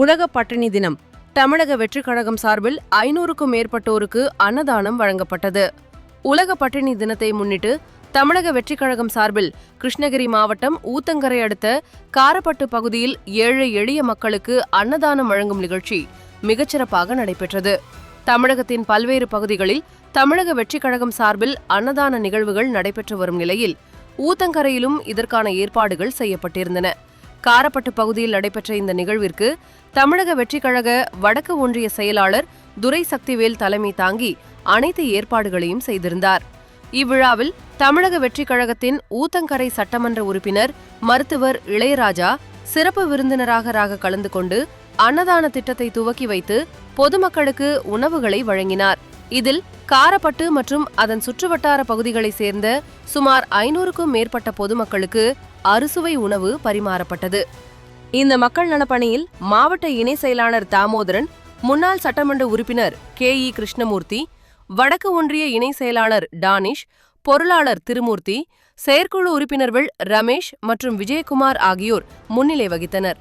உலக பட்டினி தினம். தமிழக வெற்றிக் கழகம் சார்பில் 500க்கும் மேற்பட்டோருக்கு அன்னதானம் வழங்கப்பட்டது. உலக பட்டினி தினத்தை முன்னிட்டு தமிழக வெற்றிக் கழகம் சார்பில் கிருஷ்ணகிரி மாவட்டம் ஊத்தங்கரை அடுத்த காரப்பட்டு பகுதியில் ஏழை எளிய மக்களுக்கு அன்னதானம் வழங்கும் நிகழ்ச்சி மிகச்சிறப்பாக நடைபெற்றது. தமிழகத்தின் பல்வேறு பகுதிகளில் தமிழக வெற்றிக் கழகம் சார்பில் அன்னதான நிகழ்வுகள் நடைபெற்று வரும் நிலையில் ஊத்தங்கரையிலும் இதற்கான ஏற்பாடுகள் செய்யப்பட்டிருந்தன. காரப்பட்டு பகுதியில் நடைபெற்ற இந்த நிகழ்விற்கு தமிழக வெற்றிக் கழக வடக்கு ஒன்றிய செயலாளர் துரை சக்திவேல் தலைமை தாங்கி அனைத்து ஏற்பாடுகளையும் செய்திருந்தார். இவ்விழாவில் தமிழக வெற்றிக் கழகத்தின் ஊத்தங்கரை சட்டமன்ற உறுப்பினர் மருத்துவர் இளையராஜா சிறப்பு விருந்தினராக கலந்து கொண்டு அன்னதான திட்டத்தை துவக்கி வைத்து பொதுமக்களுக்கு உணவுகளை வழங்கினார். இதில் காரப்பட்டு மற்றும் அதன் சுற்றுவட்டார பகுதிகளைச் சேர்ந்த சுமார் 500க்கும் மேற்பட்ட பொதுமக்களுக்கு அறுசுவை உணவு பரிமாறப்பட்டது. இந்த மக்கள் நலப்பணியில் மாவட்ட இணை செயலாளர் தாமோதரன், முன்னாள் சட்டமன்ற உறுப்பினர் KE கிருஷ்ணமூர்த்தி, வடக்கு ஒன்றிய இணை செயலாளர் டானிஷ், பொருளாளர் திருமூர்த்தி, செயற்குழு உறுப்பினர்கள் ரமேஷ் மற்றும் விஜயகுமார் ஆகியோர் முன்னிலை வகித்தனர்.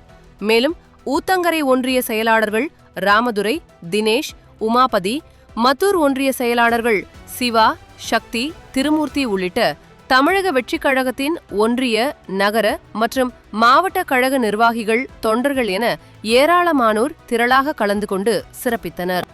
மேலும் ஊத்தங்கரை ஒன்றிய செயலாளர்கள் ராமதுரை, தினேஷ், உமாபதி, மத்தூர் ஒன்றிய செயலாளர்கள் சிவா, சக்தி, திருமூர்த்தி உள்ளிட்ட தமிழக வெற்றிக் கழகத்தின் ஒன்றிய, நகர மற்றும் மாவட்ட கழக நிர்வாகிகள், தொண்டர்கள் என ஏராளமானோர் திரளாக கலந்து கொண்டு சிறப்பித்தனர்.